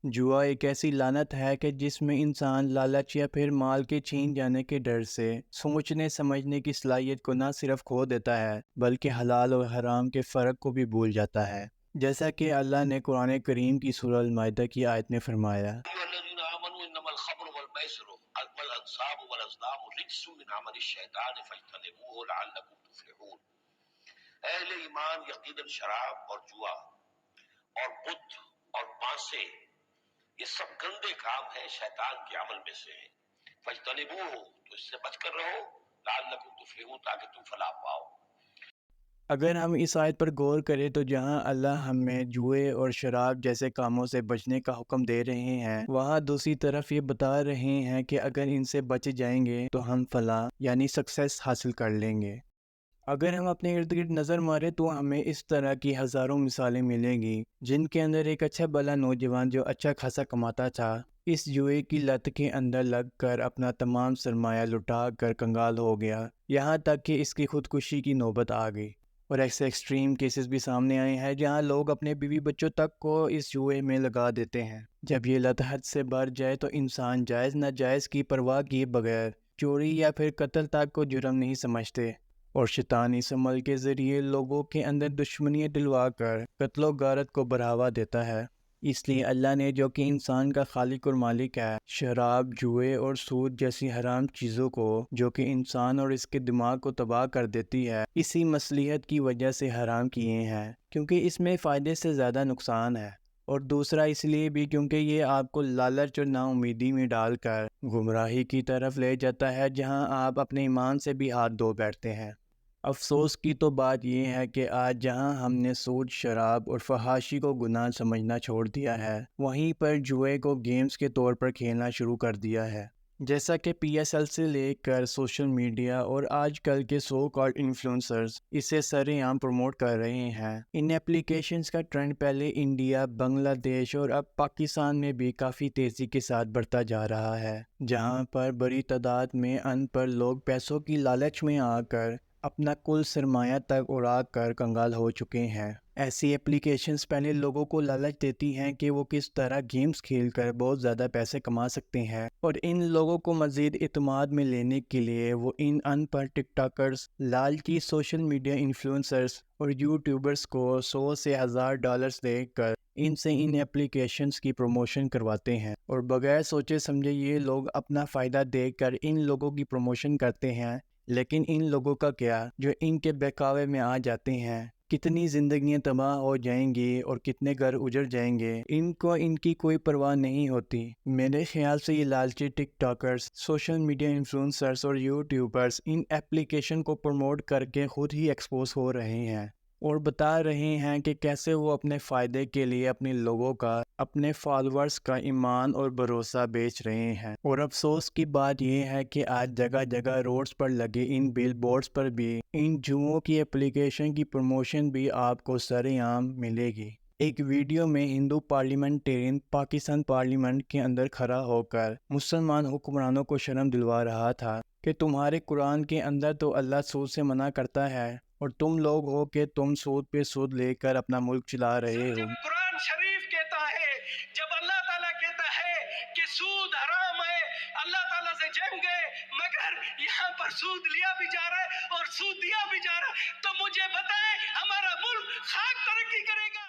جوا ایک ایسی لعنت ہے کہ جس میں انسان لالچ یا پھر مال کے چھین جانے کے ڈر سے سوچنے سمجھنے کی صلاحیت کو نہ صرف کھو دیتا ہے بلکہ حلال اور حرام کے فرق کو بھی بھول جاتا ہے، جیسا کہ اللہ نے قرآن کریم کی سورہ المائدہ کی آیت میں فرمایا۔ الذين آمنوا انما الخمر والميسر والانصاب والازلام رجس من عمل الشيطان فاجتنبوه لعلكم تفلحون۔ اہل ایمان یقیناً شراب اور جوا اور بت اور بانسے یہ سب گندے کام ہیں، شیطان کے عمل میں سے ہیں۔ فاجتنبوه، تو اس سے بچ کر رہو، لعلکم تفلحون، تاکہ تم فلاح پاؤ۔ اگر ہم اس آیت پر غور کریں تو جہاں اللہ ہمیں جوئے اور شراب جیسے کاموں سے بچنے کا حکم دے رہے ہیں، وہاں دوسری طرف یہ بتا رہے ہیں کہ اگر ان سے بچ جائیں گے تو ہم فلاح یعنی سکسیس حاصل کر لیں گے۔ اگر ہم اپنے ارد گرد نظر مارے تو ہمیں اس طرح کی ہزاروں مثالیں ملیں گی جن کے اندر ایک اچھا بھلا نوجوان جو اچھا خاصا کماتا تھا، اس جوئے کی لت کے اندر لگ کر اپنا تمام سرمایہ لٹا کر کنگال ہو گیا، یہاں تک کہ اس کی خودکشی کی نوبت آ گئی۔ اور ایسے ایکسٹریم کیسز بھی سامنے آئے ہیں جہاں لوگ اپنے بیوی بچوں تک کو اس جوئے میں لگا دیتے ہیں۔ جب یہ لت حد سے بڑھ جائے تو انسان جائز ناجائز کی پرواہ کیے بغیر چوری یا پھر قتل تک کو جرم نہیں سمجھتے، اور شیطان اس عمل کے ذریعے لوگوں کے اندر دشمنیت ڈلوا کر قتل و غارت کو بڑھاوا دیتا ہے۔ اس لیے اللہ نے، جو کہ انسان کا خالق اور مالک ہے، شراب، جوئے اور سود جیسی حرام چیزوں کو، جو کہ انسان اور اس کے دماغ کو تباہ کر دیتی ہے، اسی مصلحت کی وجہ سے حرام کیے ہیں کیونکہ اس میں فائدے سے زیادہ نقصان ہے، اور دوسرا اس لیے بھی کیونکہ یہ آپ کو لالچ اور نا امیدی میں ڈال کر گمراہی کی طرف لے جاتا ہے جہاں آپ اپنے ایمان سے بھی ہاتھ دھو بیٹھتے ہیں۔ افسوس کی تو بات یہ ہے کہ آج جہاں ہم نے سود، شراب اور فحاشی کو گناہ سمجھنا چھوڑ دیا ہے، وہیں پر جوئے کو گیمز کے طور پر کھیلنا شروع کر دیا ہے، جیسا کہ PSL سے لے کر سوشل میڈیا اور آج کل کے سو کالڈ انفلوئنسرز اسے سر عام پروموٹ کر رہے ہیں۔ ان ایپلیکیشنز کا ٹرینڈ پہلے انڈیا، بنگلہ دیش اور اب پاکستان میں بھی کافی تیزی کے ساتھ بڑھتا جا رہا ہے، جہاں پر بڑی تعداد میں ان پڑھ لوگ پیسوں کی لالچ میں آ کر اپنا کل سرمایہ تک اڑا کر کنگال ہو چکے ہیں۔ ایسی ایپلیکیشنز پہلے لوگوں کو لالچ دیتی ہیں کہ وہ کس طرح گیمز کھیل کر بہت زیادہ پیسے کما سکتے ہیں، اور ان لوگوں کو مزید اعتماد میں لینے کے لیے وہ ان پڑھ ٹک ٹاکرز، لالچی سوشل میڈیا انفلوئنسرز اور یوٹیوبرز کو $100 سے 1000 دے کر ان سے ان ایپلیکیشنز کی پروموشن کرواتے ہیں، اور بغیر سوچے سمجھے یہ لوگ اپنا فائدہ دیکھ کر ان لوگوں کی پروموشن کرتے ہیں۔ لیکن ان لوگوں کا کیا جو ان کے بہکاوے میں آ جاتے ہیں؟ کتنی زندگیاں تباہ ہو جائیں گی اور کتنے گھر اجڑ جائیں گے، ان کو ان کی کوئی پرواہ نہیں ہوتی۔ میرے خیال سے یہ لالچی ٹک ٹاکرز، سوشل میڈیا انفلوئنسرز اور یوٹیوبرز ان ایپلیکیشن کو پروموٹ کر کے خود ہی ایکسپوز ہو رہے ہیں اور بتا رہے ہیں کہ کیسے وہ اپنے فائدے کے لیے اپنے لوگوں کا، اپنے فالورز کا ایمان اور بھروسہ بیچ رہے ہیں۔ اور افسوس کی بات یہ ہے کہ آج جگہ جگہ روڈز پر لگے ان بل بورڈز پر بھی ان جوؤں کی ایپلیکیشن کی پروموشن بھی آپ کو سر عام ملے گی۔ ایک ویڈیو میں ہندو پارلیمنٹرین پاکستان پارلیمنٹ کے اندر کھڑا ہو کر مسلمان حکمرانوں کو شرم دلوا رہا تھا کہ تمہارے قرآن کے اندر تو اللہ سود سے منع کرتا ہے، اور تم لوگ ہو کہ تم سود پہ سود لے کر اپنا ملک چلا رہے ہو۔ جب قرآن شریف کہتا ہے، جب اللہ تعالیٰ کہتا ہے کہ سود حرام ہے، اللہ تعالیٰ سے جنگ ہے، مگر یہاں پر سود لیا بھی جا رہا ہے اور سود دیا بھی جا رہا ہے، تو مجھے بتائیں ہمارا ملک خاک ترقی کرے گا؟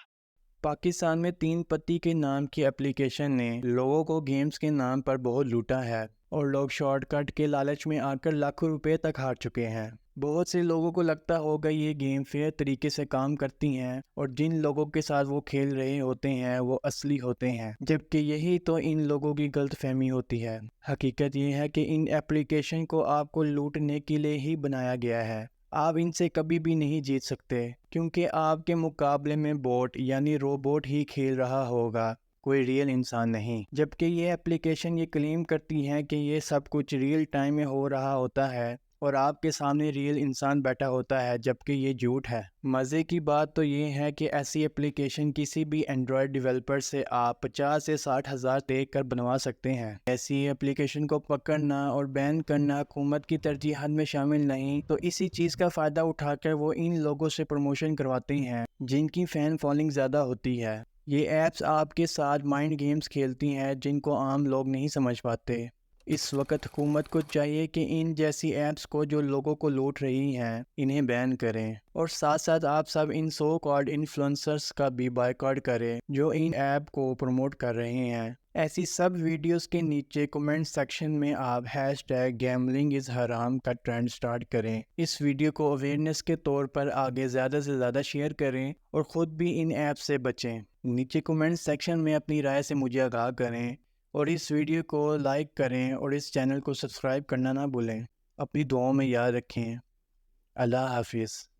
پاکستان میں 3 پتی کے نام کی ایپلیکیشن نے لوگوں کو گیمز کے نام پر بہت لوٹا ہے، اور لوگ شارٹ کٹ کے لالچ میں آ کر لاکھوں روپے تک ہار چکے ہیں۔ بہت سے لوگوں کو لگتا ہوگا یہ گیم فیئر طریقے سے کام کرتی ہیں، اور جن لوگوں کے ساتھ وہ کھیل رہے ہوتے ہیں وہ اصلی ہوتے ہیں، جبکہ یہی تو ان لوگوں کی غلط فہمی ہوتی ہے۔ حقیقت یہ ہے کہ ان ایپلیکیشن کو آپ کو لوٹنے کے لیے ہی بنایا گیا ہے۔ آپ ان سے کبھی بھی نہیں جیت سکتے کیونکہ آپ کے مقابلے میں بوٹ یعنی روبوٹ ہی کھیل رہا ہوگا، کوئی ریئل انسان نہیں۔ جبکہ یہ ایپلیکیشن یہ کلیم کرتی ہیں کہ یہ سب کچھ ریئل ٹائم میں ہو رہا ہوتا ہے اور آپ کے سامنے ریئل انسان بیٹھا ہوتا ہے، جبکہ یہ جھوٹ ہے۔ مزے کی بات تو یہ ہے کہ ایسی ایپلیکیشن کسی بھی اینڈرائیڈ ڈیولپر سے آپ 50 سے 60 ہزار دے کر بنوا سکتے ہیں۔ ایسی ایپلیکیشن کو پکڑنا اور بین کرنا حکومت کی ترجیحات میں شامل نہیں، تو اسی چیز کا فائدہ اٹھا کر وہ ان لوگوں سے پروموشن کرواتے ہیں جن کی فین فالوئنگ زیادہ ہوتی ہے۔ یہ ایپس آپ کے ساتھ مائنڈ گیمز کھیلتی ہیں جن کو عام لوگ نہیں سمجھ پاتے۔ اس وقت حکومت کو چاہیے کہ ان جیسی ایپس کو جو لوگوں کو لوٹ رہی ہیں انہیں بین کریں، اور ساتھ ساتھ آپ سب ان سو کالڈ انفلوئنسرز کا بھی بائیکاٹ کریں جو ان ایپ کو پروموٹ کر رہے ہیں۔ ایسی سب ویڈیوز کے نیچے کمنٹ سیکشن میں آپ #گیملنگ از حرام کا ٹرینڈ سٹارٹ کریں۔ اس ویڈیو کو اویئرنیس کے طور پر آگے زیادہ سے زیادہ شیئر کریں اور خود بھی ان ایپ سے بچیں۔ نیچے کمنٹ سیکشن میں اپنی رائے سے مجھے آگاہ کریں اور اس ویڈیو کو لائک کریں اور اس چینل کو سبسکرائب کرنا نہ بھولیں۔ اپنی دعاؤں میں یاد رکھیں۔ اللہ حافظ۔